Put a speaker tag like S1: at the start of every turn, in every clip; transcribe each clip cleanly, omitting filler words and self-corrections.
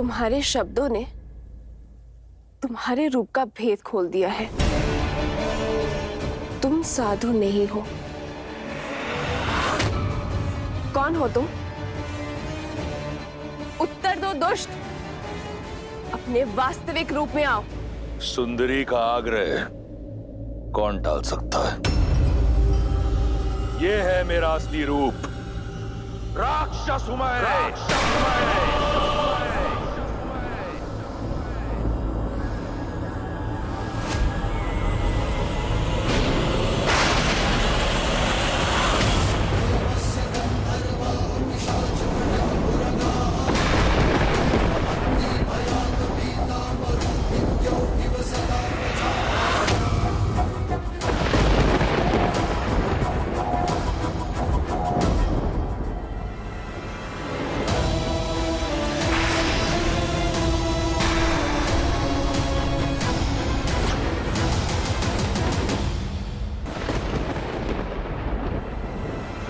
S1: तुम्हारे शब्दों ने तुम्हारे रूप का भेद खोल दिया है। तुम साधु नहीं हो। कौन हो तुम? उत्तर दो दुष्ट। अपने वास्तविक रूप में आओ।
S2: सुंदरी का आग्रह कौन टाल सकता है? ये है मेरा असली रूप। राक्षस हूं मैं।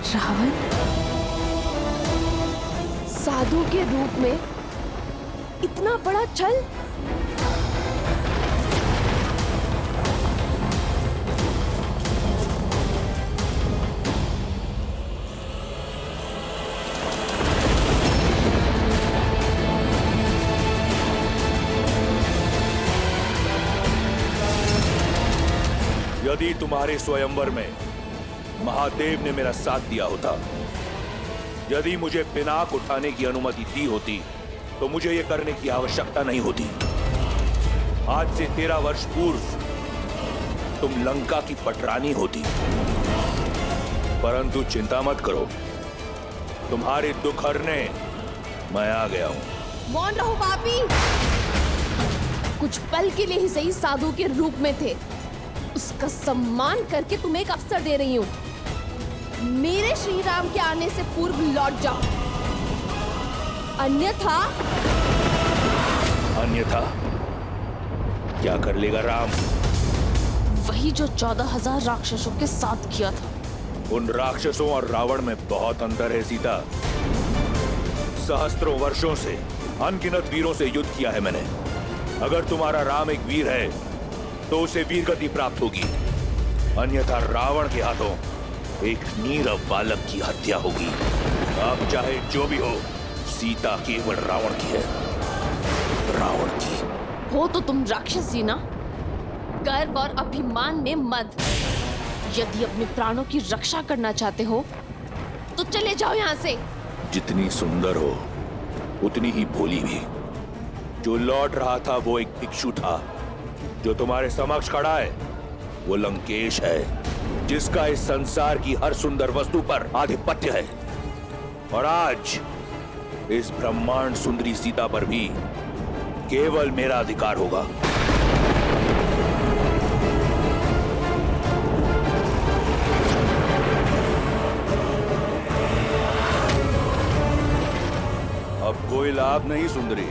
S1: रावण साधु के रूप में इतना बड़ा छल।
S2: यदि तुम्हारे स्वयंवर में महादेव ने मेरा साथ दिया होता, यदि मुझे पिनाक उठाने की अनुमति दी होती, तो मुझे यह करने की आवश्यकता नहीं होती। आज से 13 वर्ष पूर्व तुम लंका की पटरानी होती। परंतु चिंता मत करो, तुम्हारे दुख हरने मैं आ गया हूं।
S1: मौन रहो पापी। कुछ पल के लिए ही सही साधु के रूप में थे, उसका सम्मान करके तुम्हें एक अवसर दे रही हूं। मेरे श्री राम के आने से पूर्व लौट जाओ, अन्यथा
S2: क्या कर लेगा राम?
S1: वही जो 14,000 राक्षसों के साथ किया था।
S2: उन राक्षसों और रावण में बहुत अंतर है सीता। सहस्त्रों वर्षों से अनगिनत वीरों से युद्ध किया है मैंने। अगर तुम्हारा राम एक वीर है तो उसे वीरगति प्राप्त होगी, अन्यथा रावण के हाथों एक नीरव बालक की हत्या होगी। अब चाहे जो भी हो, सीता केवल रावण की है, रावण की।
S1: हो तो तुम राक्षसी ना? गर्व और अभिमान में मत। यदि अपने प्राणों की रक्षा करना चाहते हो तो चले जाओ यहाँ से।
S2: जितनी सुंदर हो उतनी ही भोली भी। जो लौट रहा था वो एक भिक्षु था। जो तुम्हारे समक्ष खड़ा है वो लंकेश है, जिसका इस संसार की हर सुंदर वस्तु पर आधिपत्य है। और आज इस ब्रह्मांड सुंदरी सीता पर भी केवल मेरा अधिकार होगा। अब कोई लाभ नहीं सुंदरी।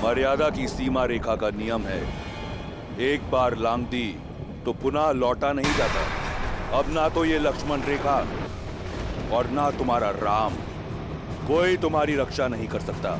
S2: मर्यादा की सीमा रेखा का नियम है, एक बार लांघ दी तो पुनः लौटा नहीं जाता। अब ना तो ये लक्ष्मण रेखा और ना तुम्हारा राम, कोई तुम्हारी रक्षा नहीं कर सकता।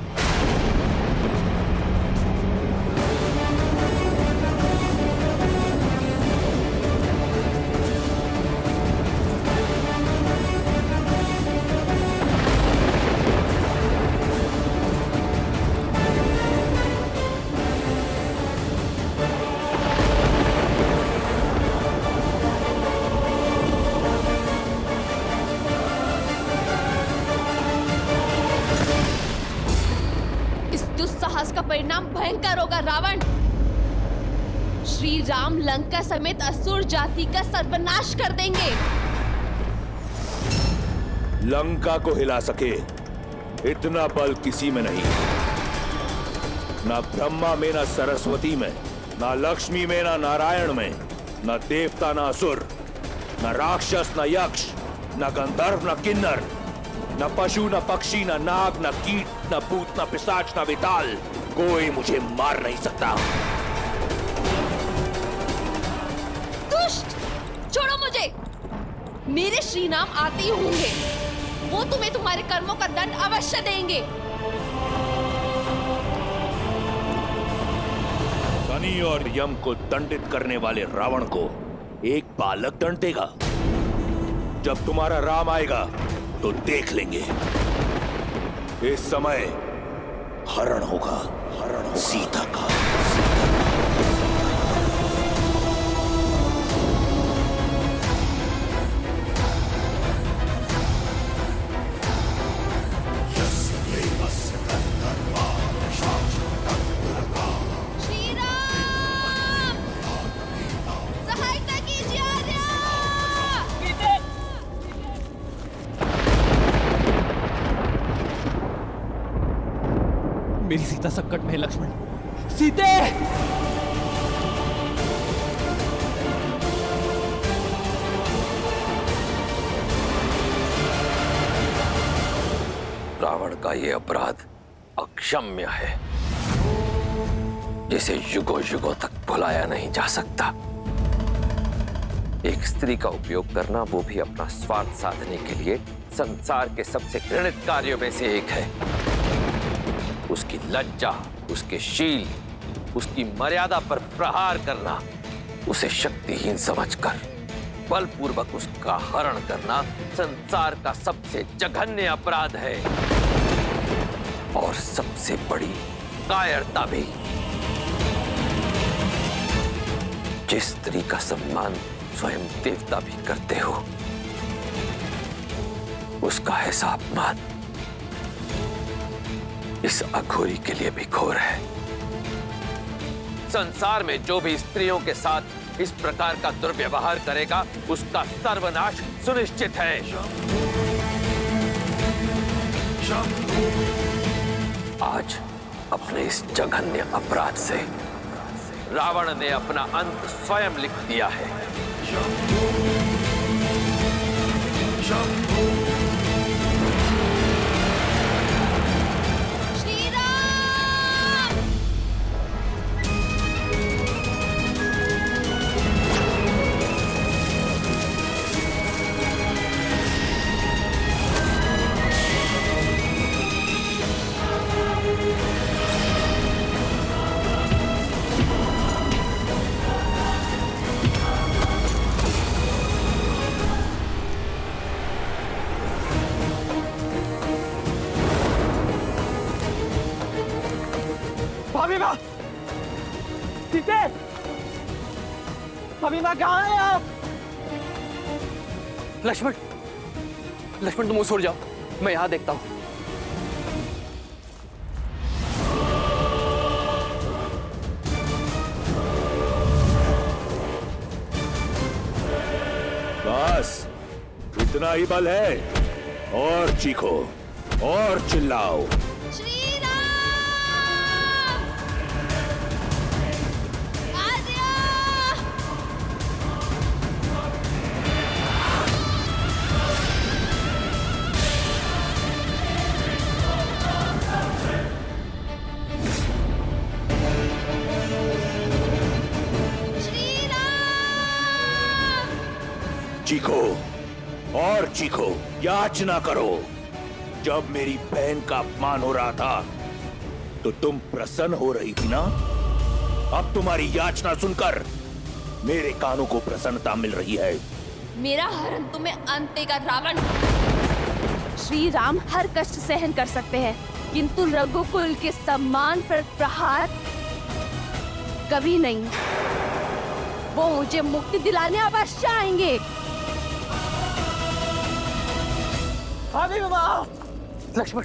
S1: दुस्साहस का परिणाम भयंकर होगा रावण। श्री राम लंका समेत असुर जाति का सर्वनाश कर देंगे।
S2: लंका को हिला सके इतना बल किसी में नहीं। ना ब्रह्मा में, ना सरस्वती में, ना लक्ष्मी में, ना नारायण में, ना देवता, ना असुर, ना राक्षस, ना यक्ष, ना गंधर्व, ना किन्नर, ना पशु, ना पक्षी, ना नाग, ना कीट, ना भूत, ना पिशाच, ना विताल, कोई मुझे मार नहीं सकता।
S1: दुष्ट, छोड़ो मुझे। मेरे श्री राम आते ही होंगे। वो तुम्हें तुम्हारे कर्मों का दंड अवश्य देंगे।
S2: शनि और यम को दंडित करने वाले रावण को एक बालक दंड देगा। जब तुम्हारा राम आएगा तो देख लेंगे। इस समय हरण होगा सीता का।
S1: श्री राम, सहायता कीजिए आर्या।
S3: मेरी सीता संकट में है लक्ष्मण। सीते!
S4: रावण का ये अपराध अक्षम्य है, जिसे युगों युगों तक भुलाया नहीं जा सकता। एक स्त्री का उपयोग करना, वो भी अपना स्वार्थ साधने के लिए, संसार के सबसे घृणित कार्यों में से एक है। उसकी लज्जा, उसके शील, उसकी मर्यादा पर प्रहार करना, उसे शक्तिहीन समझकर बलपूर्वक उसका हरण करना संसार का सबसे जघन्य अपराध है और सबसे बड़ी कायरता भी। जिस स्त्री का सम्मान स्वयं देवता भी करते हो, उसका ऐसा अपमान इस अघोरी के लिए भी घोर है। संसार में जो भी स्त्रियों के साथ इस प्रकार का दुर्व्यवहार करेगा, उसका सर्वनाश सुनिश्चित है। आज अपने इस जघन्य अपराध से रावण ने अपना अंत स्वयं लिख दिया है।
S1: श्री राम,
S3: भाभीमा! सीते! भाभीमा कहाँ है आप? लक्ष्मण! लक्ष्मण तुम उस ओर जाओ, मैं यहाँ देखता हूँ।
S2: बस इतना ही बल है, और चीखो और चिल्लाओ।
S1: श्री राम, आर्या। श्री राम,
S2: चीखो और चीखो, याचना करो। जब मेरी बहन का अपमान हो रहा था तो तुम प्रसन्न हो रही थी ना? अब तुम्हारी याचना सुनकर मेरे कानों को प्रसन्नता मिल रही है।
S1: मेरा हरण तुम्हें अंत देगा रावण। श्री राम हर कष्ट सहन कर सकते हैं, किंतु रघुकुल के सम्मान पर प्रहार कभी नहीं। वो मुझे मुक्ति दिलाने अवश्य आएंगे।
S3: भाभीमा! लक्ष्मण!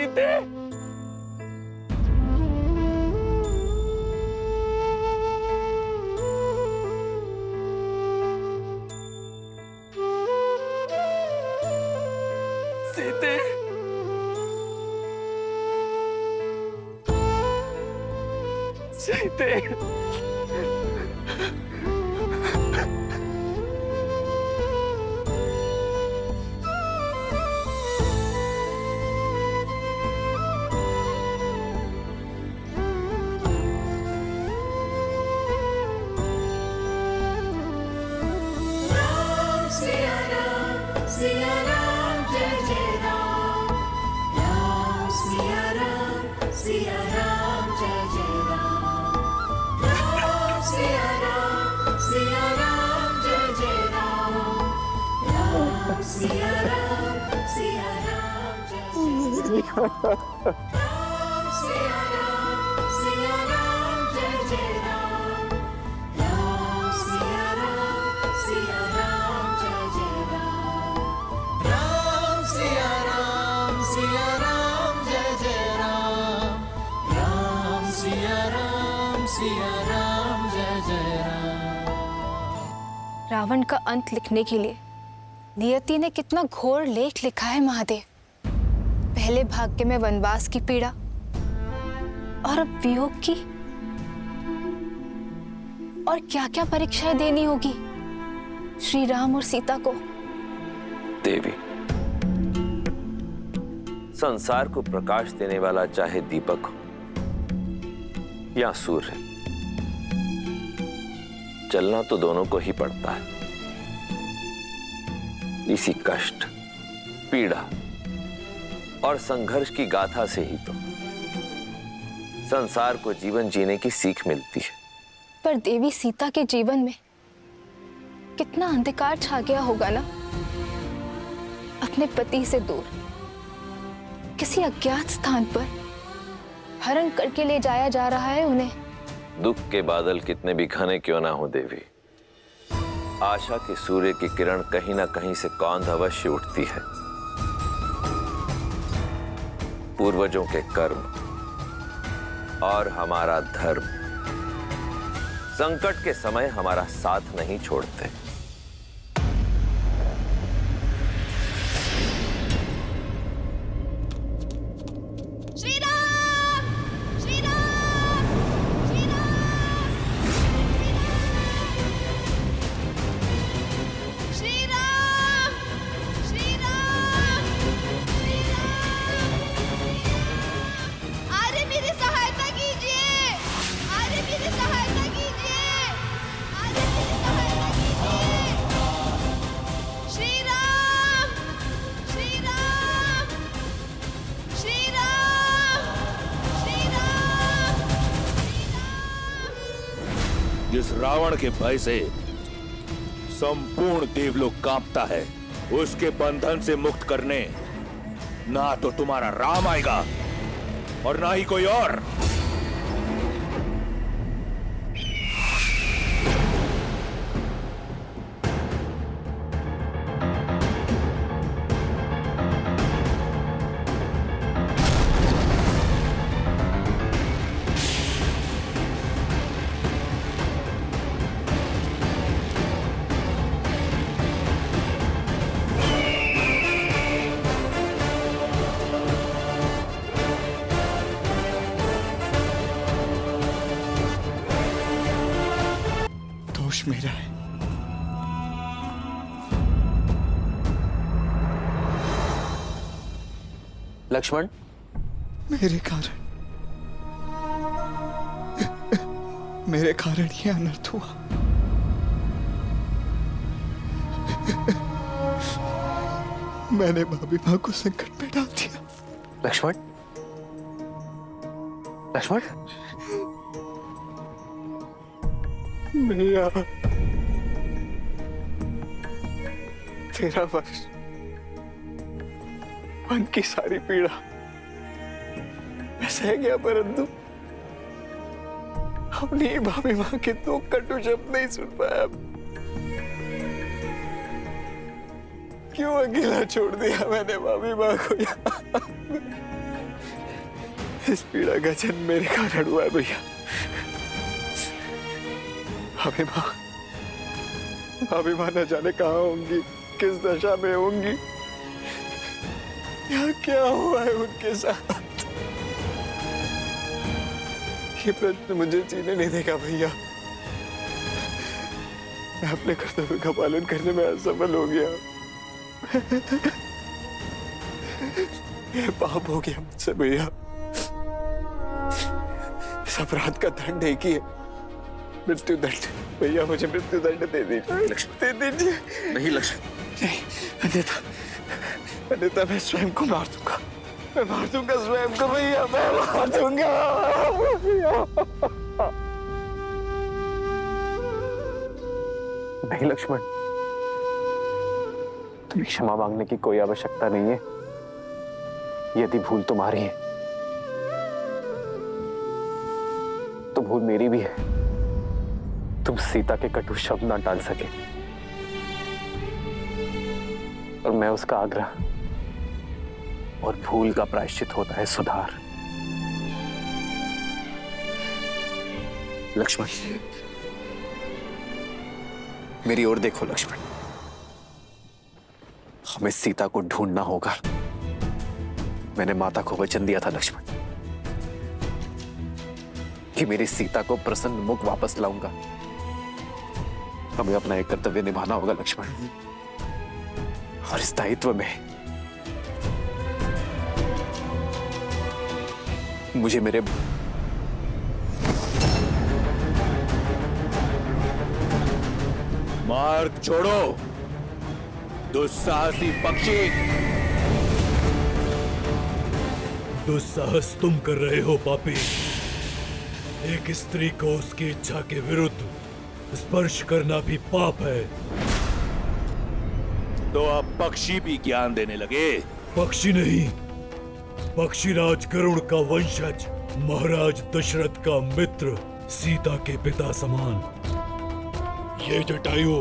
S3: सीते। सीते, सीते।
S5: सिया राम जय जय राम, राम सिया राम जय जय राम, राम सिया राम जय जय राम, राम सिया राम जय जय राम, राम सिया राम जय जय राम, राम सिया राम जय जय राम, राम सिया राम जय जय राम, राम सिया राम जय जय राम।
S6: रावण का अंत लिखने के लिए नियति ने कितना घोर लेख लिखा है महादेव। पहले भाग्य में वनवास की पीड़ा और अब वियोग की, और क्या क्या परीक्षाएं देनी होगी श्री राम और सीता को।
S4: देवी, संसार को प्रकाश देने वाला चाहे दीपक हो या सूर्य, चलना तो दोनों को ही पड़ता है। इसी कष्ट, पीड़ा और संघर्ष की गाथा से ही तो संसार को जीवन जीने की सीख मिलती है।
S6: पर देवी सीता के जीवन में कितना अंधकार छा गया होगा ना। अपने पति से दूर किसी अज्ञात स्थान पर हरण करके ले जाया जा रहा है उन्हें।
S4: दुख के बादल कितने भी घने क्यों ना हो देवी, आशा के सूर्य की किरण कहीं ना कहीं से कौंध अवश्य उठती है। पूर्वजों के कर्म और हमारा धर्म संकट के समय हमारा साथ नहीं छोड़ते।
S1: श्री राम, श्री राम, श्री राम, श्री राम, श्री राम, श्री राम। अरे मेरी सहायता कीजिए, अरे मेरी सहायता कीजिए, अरे मेरी सहायता कीजिए। श्री राम, श्री राम, श्री राम, श्री राम, श्री राम।
S2: जिस रावण के भय से संपूर्ण देवलोक कांपता है, उसके बंधन से मुक्त करने ना तो तुम्हारा राम आएगा और ना ही कोई और।
S7: दोष मेरा है।
S3: लक्ष्मण,
S7: मेरे कारण ये अनर्थ हुआ। मैंने भाभी माँ को संकट में डाल दिया।
S3: लक्ष्मण, लक्ष्मण।
S7: भैया, 13 वर्ष मन की सारी पीड़ा मैं सह गया, परंतु अपनी भाभी माँ के 2 कटु शब्द नहीं सुन पाया। क्यों अकेला छोड़ दिया मैंने भाभी माँ को यहाँ? इस पीड़ा का जन्म मेरे कारण हुआ है भैया। अभी माँ न जाने कहाँ होंगी, किस दशा में होंगी, यहाँ क्या हुआ है उनके साथ, ये प्रश्न मुझे जीने नहीं देगा भैया। मैं अपने कर्तव्य का पालन करने में असफल हो गया। ये पाप हो गया मुझसे भैया। इस अपराध का दंड एक ही है, मृत्यु दंड। भैया मुझे मृत्यु दंड दे दीजिए, दे दीजिए।
S4: नहीं लक्ष्मण,
S7: नहीं अन्यथा अन्यथा मैं स्वयं को मार दूंगा, मैं मार दूंगा स्वयं को भैया, मैं मार दूंगा भैया।
S8: नहीं लक्ष्मण, तुम्हें क्षमा मांगने की कोई आवश्यकता नहीं है। यदि भूल तुम्हारी है तो भूल मेरी भी है। तुम सीता के कटु शब्द ना टाल सके और मैं उसका आग्रह, और भूल का प्रायश्चित होता है सुधार।
S3: लक्ष्मण, मेरी ओर देखो लक्ष्मण। हमें सीता को ढूंढना होगा। मैंने माता को वचन दिया था लक्ष्मण कि मेरी सीता को प्रसन्न मुख वापस लाऊंगा। हमें अपना एक कर्तव्य निभाना होगा लक्ष्मण, और इस दायित्व में मुझे मेरे
S2: मार्ग छोड़ो दुस्साहसी पक्षी।
S9: दुस्साहस तुम कर रहे हो पापी। एक स्त्री को उसकी इच्छा के विरुद्ध स्पर्श करना भी पाप है।
S2: तो अब पक्षी भी ज्ञान देने लगे।
S9: पक्षी नहीं, पक्षीराज गरुड़ का वंशज, महाराज दशरथ का मित्र, सीता के पिता समान। ये जटायु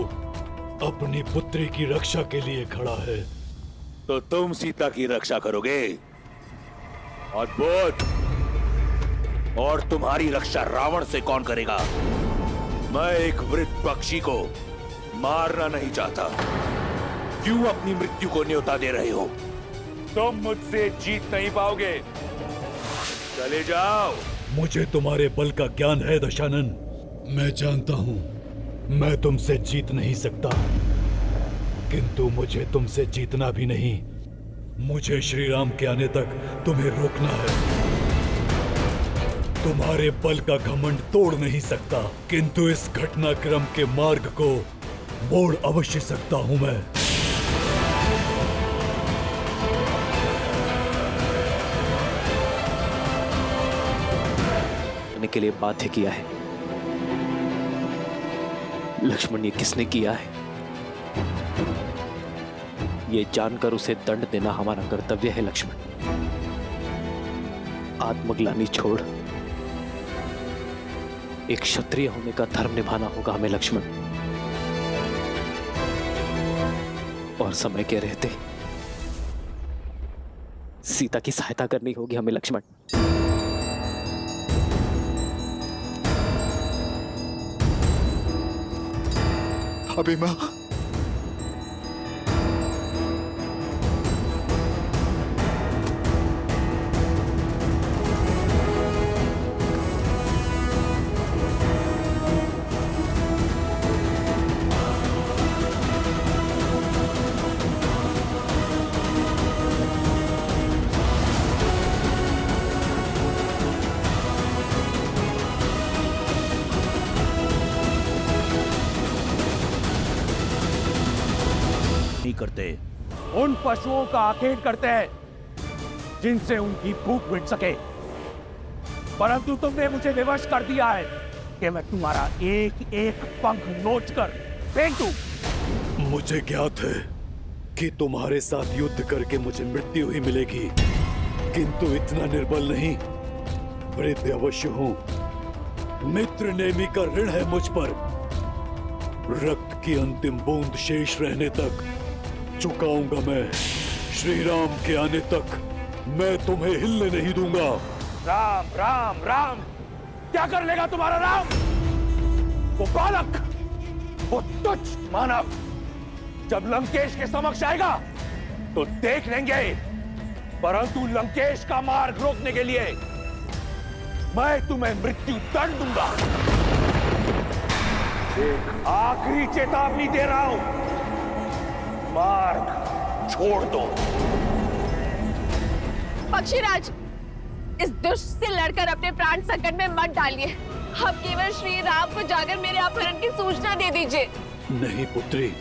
S9: अपनी पुत्री की रक्षा के लिए खड़ा है।
S2: तो तुम सीता की रक्षा करोगे? अद्भुत। और तुम्हारी रक्षा रावण से कौन करेगा? मैं एक वृद्ध पक्षी को मारना नहीं चाहता। क्यों अपनी मृत्यु को न्योता दे रहे हो? तुम मुझसे जीत नहीं पाओगे। चले जाओ।
S9: मुझे तुम्हारे बल का ज्ञान है दशानन। मैं जानता हूँ मैं तुमसे जीत नहीं सकता, किंतु मुझे तुमसे जीतना भी नहीं। मुझे श्री राम के आने तक तुम्हें रोकना है। तुम्हारे बल का घमंड तोड़ नहीं सकता, किंतु इस घटनाक्रम के मार्ग को मोड़ अवश्य सकता हूं मैं।
S8: के लिए बाध्य किया है लक्ष्मण। ये किसने किया है? ये जानकर उसे दंड देना हमारा कर्तव्य है लक्ष्मण। आत्मग्लानि छोड़ एक क्षत्रिय होने का धर्म निभाना होगा हमें लक्ष्मण। और समय के रहते सीता की सहायता करनी होगी हमें लक्ष्मण।
S7: अभी माँ,
S2: करते।
S10: उन पशुओं का आखेट करते हैं जिनसे उनकी भूख मिट सके, परंतु तुमने मुझे विवश कर दिया है कि मैं तुम्हारा एक एक पंख नोचकर फेंक दूं।
S9: मुझे ज्ञात है कि तुम्हारे साथ युद्ध करके मुझे मृत्यु ही मिलेगी, किंतु इतना निर्बल नहीं, वृद्ध अवश्य हूं। मित्र नेमी का ऋण है मुझ पर। रक्त की अंतिम बूंद शेष रहने तक चुकाऊंगा मैं। श्री राम के आने तक मैं तुम्हें हिलने नहीं दूंगा।
S10: राम राम राम, क्या कर लेगा तुम्हारा राम? वो बालक, वो तुच्छ मानव जब लंकेश के समक्ष आएगा तो देख लेंगे, परंतु लंकेश का मार्ग रोकने के लिए मैं तुम्हें मृत्यु दंड दूंगा। एक आखिरी चेतावनी दे रहा हूं, मार्ग छोड़ दो।
S1: पक्षीराज, इस दुष्ट से लड़कर अपने प्राण संकट में मत डालिए। आप केवल श्री राम को जाकर मेरे अपहरण की सूचना दे दीजिए।
S9: नहीं पुत्री,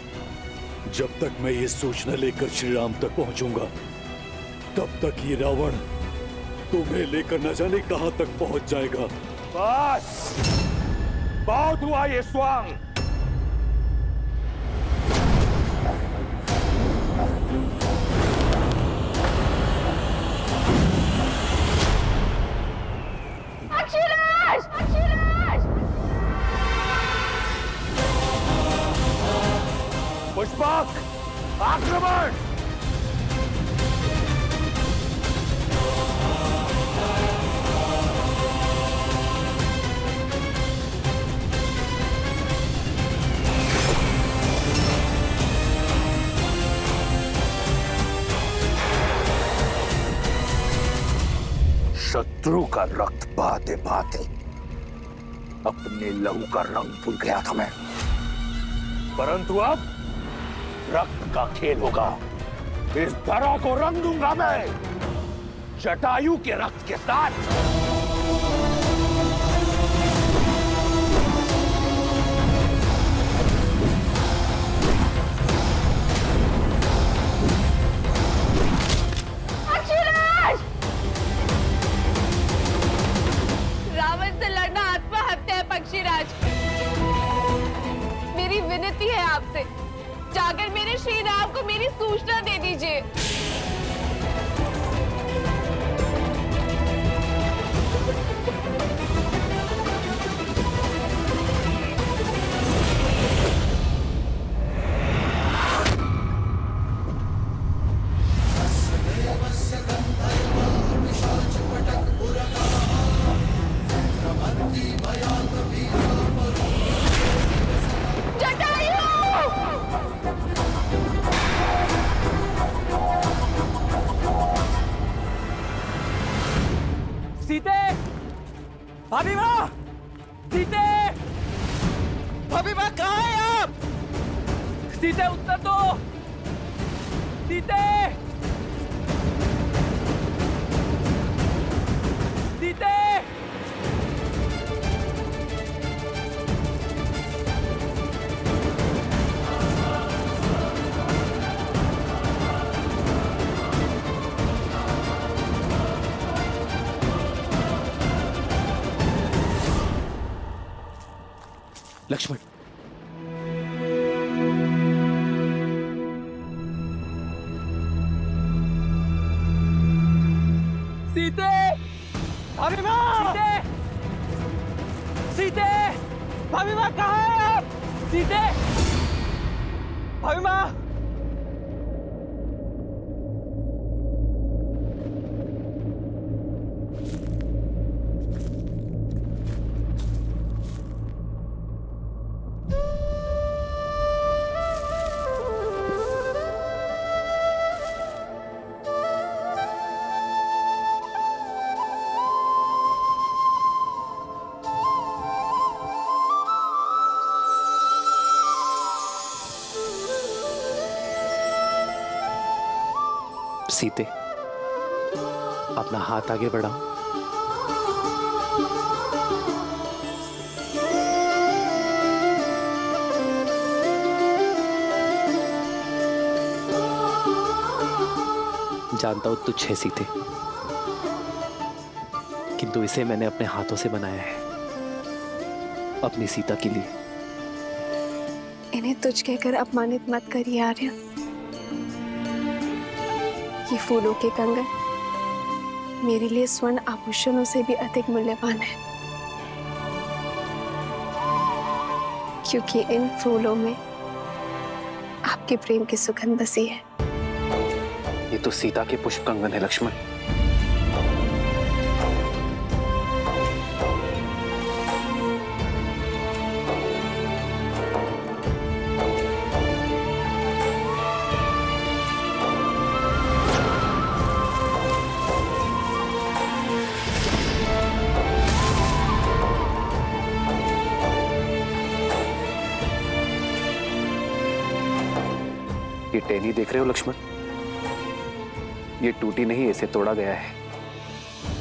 S9: जब तक मैं ये सूचना लेकर श्री राम तक पहुंचूंगा तब तक ये रावण तुम्हें लेकर न जाने कहां तक पहुंच जाएगा।
S10: बस बहुत हुआ ये स्वांग।
S1: पक्षीराज! पक्षीराज!
S10: पुष्पक, आक्रमण!
S2: शत्रु का रक्त बहाते बहाते अपने लहू का रंग भूल गया था मैं,
S10: परंतु अब रक्त का खेल होगा। इस धरा को रंग दूंगा मैं जटायु के रक्त के साथ।
S1: रावण से लड़ना आत्महत्या है पक्षीराज। मेरी विनती है आपसे, जाकर मेरे श्री राम को मेरी सूचना दे दीजिए।
S10: सीते, भाभी माँ, सीते, भाभी माँ कहाँ है आप? सीते उत्तर दो, सीते, सीते।
S3: लक्ष्मण,
S10: सीते, भाभी माँ, सीते, सीते, भाभी माँ कहाँ है आप? सीते, भाभी माँ।
S3: सीते, अपना हाथ आगे बढ़ाओ। जानता हूं तुच्छ है सीते, किंतु इसे मैंने अपने हाथों से बनाया है, अपनी सीता के लिए।
S6: इन्हें तुझ कहकर अपमानित मत करिए आर्य। ये फूलों के कंगन मेरे लिए स्वर्ण आभूषणों से भी अधिक मूल्यवान है, क्योंकि इन फूलों में आपके प्रेम की सुगंध बसी है।
S3: ये तो सीता के पुष्प कंगन है लक्ष्मण। ये टहनी देख रहे हो लक्ष्मण? ये टूटी नहीं, इसे तोड़ा गया है,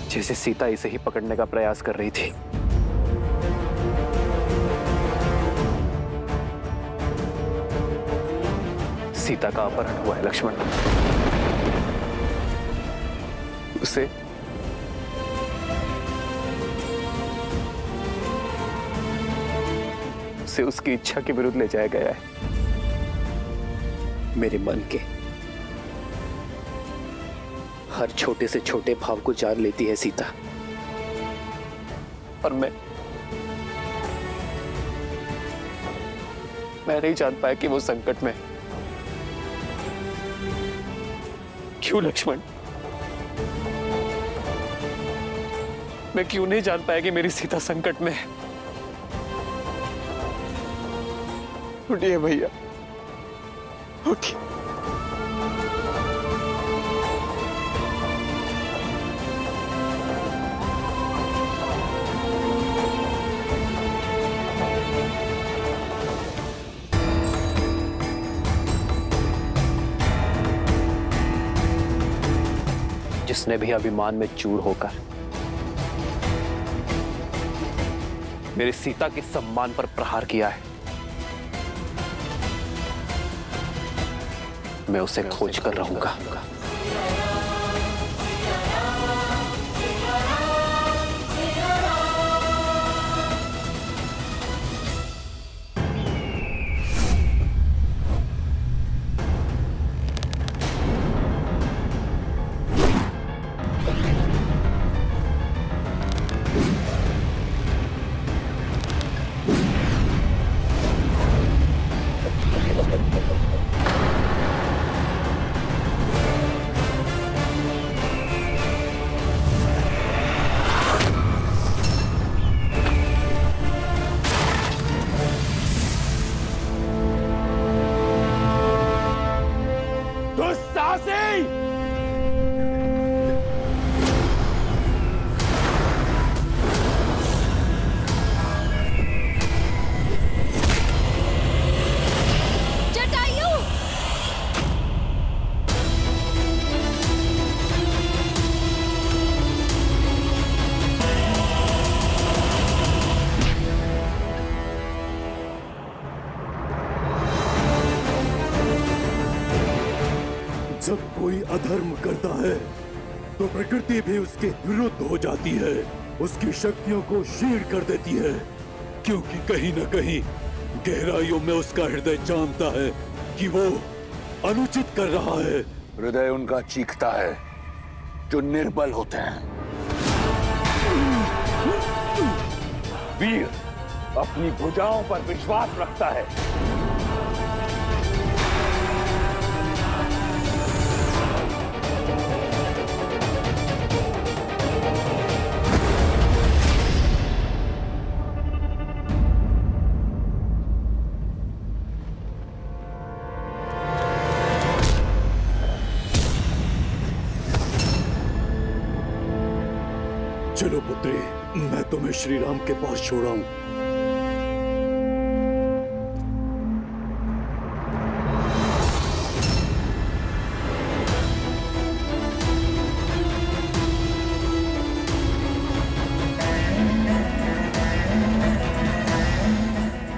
S3: जैसे सीता इसे ही पकड़ने का प्रयास कर रही थी। सीता का अपहरण हुआ है लक्ष्मण। उसे उसकी इच्छा के विरुद्ध ले जाया गया है। मेरे मन के हर छोटे से छोटे भाव को जान लेती है सीता, और मैं नहीं जान पाया कि वो संकट में। क्यों लक्ष्मण? मैं क्यों नहीं जान पाया कि मेरी सीता संकट में है? उठिए भैया, उठिए। जिसने भी अभिमान में चूर होकर मेरी सीता के सम्मान पर प्रहार किया है, मैं उसे खोज कर रहूंगा।
S9: जब कोई अधर्म करता है तो प्रकृति भी उसके विरुद्ध हो जाती है, उसकी शक्तियों को क्षीण कर देती है, क्योंकि कहीं न कहीं गहराइयों में उसका हृदय जानता है कि वो अनुचित कर रहा है।
S2: हृदय उनका चीखता है जो निर्बल होते हैं। वीर अपनी भुजाओं पर विश्वास रखता है।
S9: चलो पुत्री, मैं तुम्हें श्री राम के पास छोड़ाऊं।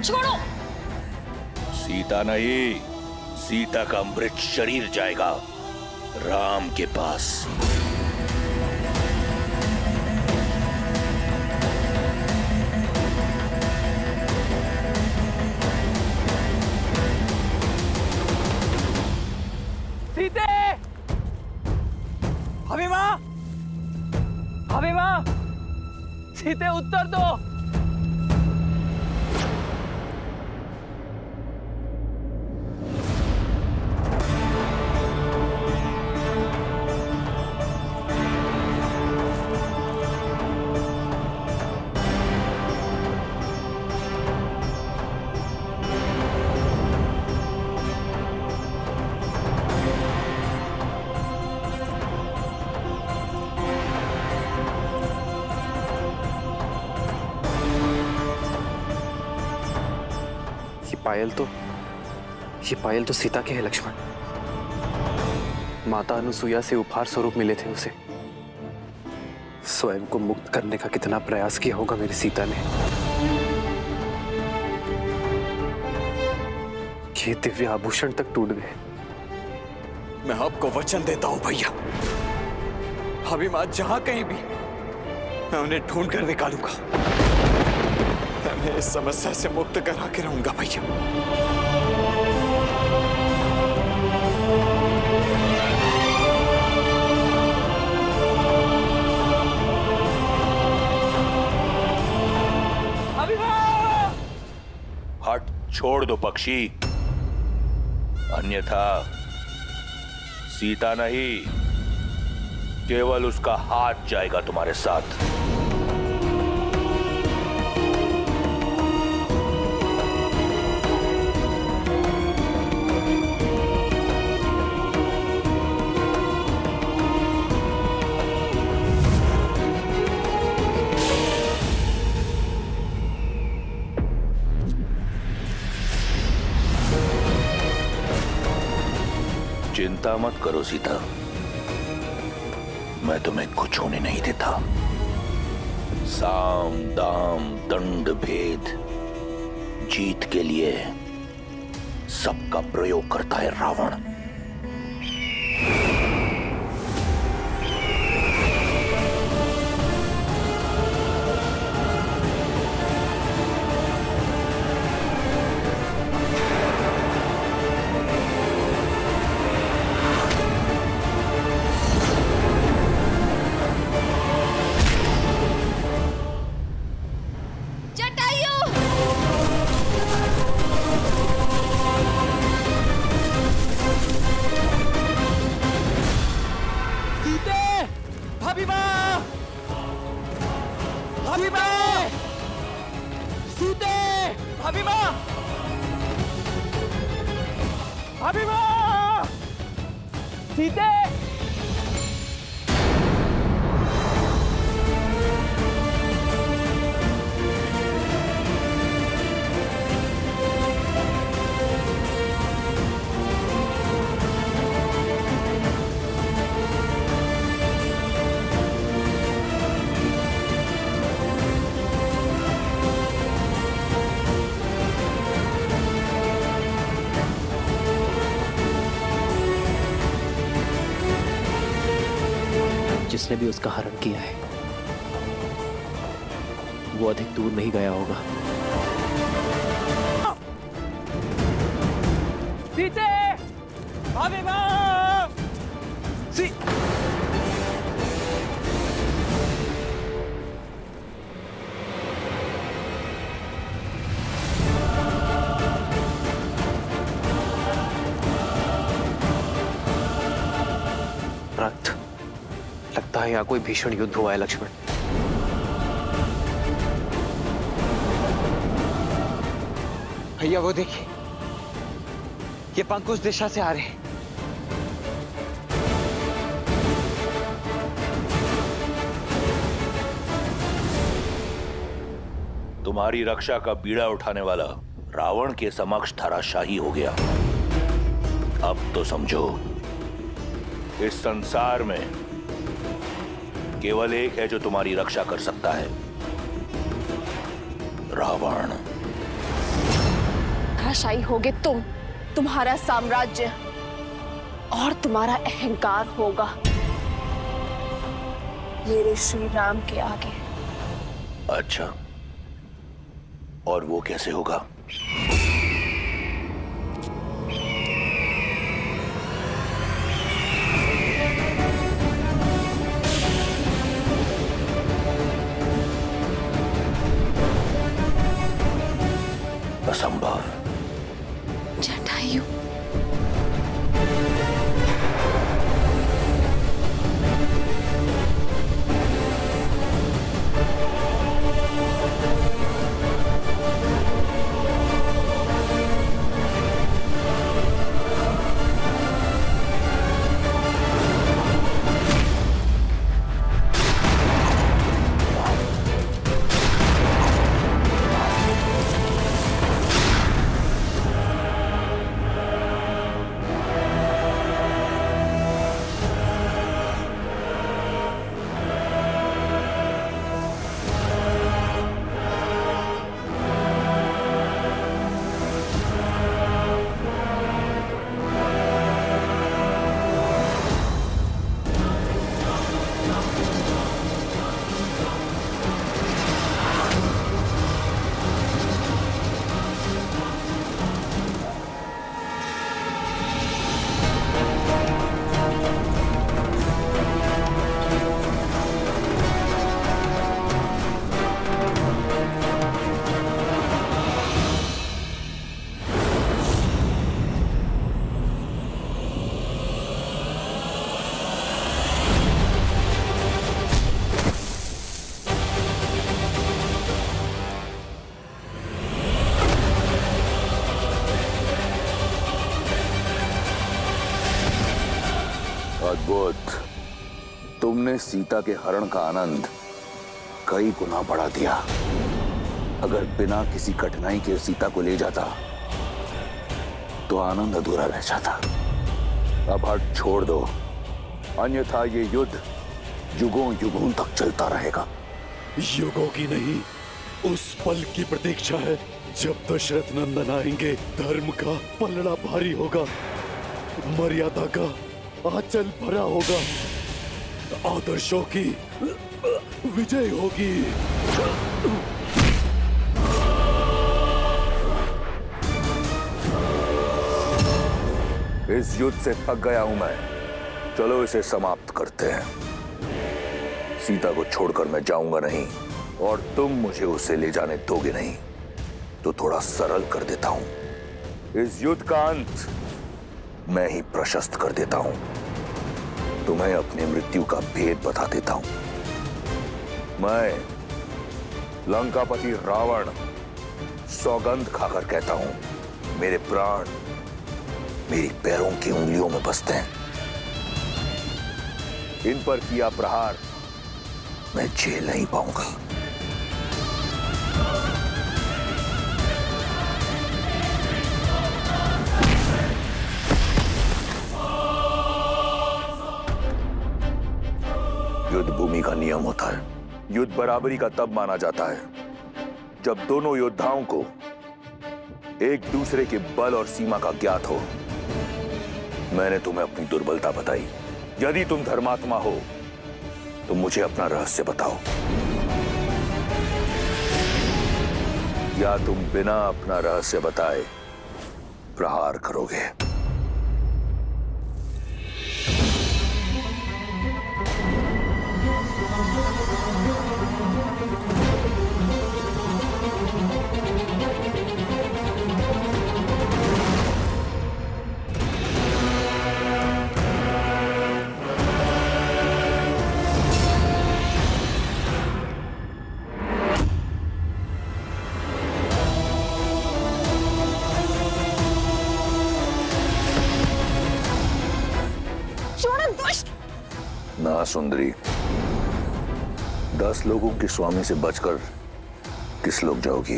S1: छोड़ो।
S2: सीता नहीं, सीता का मृत शरीर जाएगा राम के पास।
S7: सीते! अभिमा! अभिमा! सीते उत्तर दो।
S3: ये पायल तो सीता की है लक्ष्मण। माता अनुसुईया से उपहार स्वरूप मिले थे उसे। स्वयं को मुक्त करने का कितना प्रयास किया होगा मेरी सीता ने। ये दिव्य आभूषण तक टूट गए।
S7: मैं आपको वचन देता हूं भैया, अभी मैं जहां कहीं भी मैं उन्हें ढूंढ कर निकालूंगा। मैं इस समस्या से मुक्त करा के रहूंगा भैया।
S2: हट, छोड़ दो पक्षी, अन्यथा सीता नहीं, केवल उसका हाथ जाएगा तुम्हारे साथ। चिंता मत करो सीता, मैं तुम्हें कुछ होने नहीं देता। साम दाम दंड भेद जीत के लिए सबका प्रयोग करता है रावण।
S3: जिसने भी उसका हरण किया है वो अधिक दूर नहीं गया होगा।
S10: सीते, भाभी माँ,
S3: रक्त, लगता है यहाँ कोई भीषण युद्ध हुआ है लक्ष्मण।
S7: भैया वो देखिए, ये पंख उस दिशा से आ रहे हैं।
S2: तुम्हारी रक्षा का बीड़ा उठाने वाला रावण के समक्ष धराशाही हो गया। अब तो समझो, इस संसार में केवल एक है जो तुम्हारी रक्षा कर सकता है, रावण।
S1: धराशायी होगे तुम, तुम्हारा साम्राज्य और तुम्हारा अहंकार होगा मेरे श्री राम के आगे।
S2: अच्छा, और वो कैसे होगा? असंभव।
S1: जटायु,
S2: तुमने सीता के हरण का आनंद कई गुना बढ़ा दिया। अगर बिना किसी कठिनाई के सीता को ले जाता तो आनंद अधूरा रह जाता। अब हट छोड़ दो, अन्यथा ये युद्ध युगों युगों तक चलता रहेगा।
S9: युगों की नहीं, उस पल की प्रतीक्षा है जब दशरथ नंदन आएंगे। धर्म का पलड़ा भारी होगा, मर्यादा का आंचल भरा होगा, आदर्शों की विजय होगी।
S2: इस युद्ध से थक गया हूं मैं, चलो इसे समाप्त करते हैं। सीता को छोड़कर मैं जाऊंगा नहीं और तुम मुझे उसे ले जाने दोगे नहीं, तो थोड़ा सरल कर देता हूं। इस युद्ध का अंत मैं ही प्रशस्त कर देता हूं। तुम्हें अपनी मृत्यु का भेद बता देता हूं। मैं लंकापति रावण सौगंध खाकर कहता हूं, मेरे प्राण मेरी पैरों की उंगलियों में बसते हैं। इन पर किया प्रहार मैं झेल नहीं पाऊंगा। युद्ध भूमि का नियम होता है। युद्ध बराबरी का तब माना जाता है जब दोनों योद्धाओं को एक दूसरे के बल और सीमा का ज्ञात हो। मैंने तुम्हें अपनी दुर्बलता बताई। यदि तुम धर्मात्मा हो तो मुझे अपना रहस्य बताओ, या तुम बिना अपना रहस्य बताए प्रहार करोगे। ना सुंदरी, 10 लोगों के स्वामी से बचकर किस लोग जाओगी?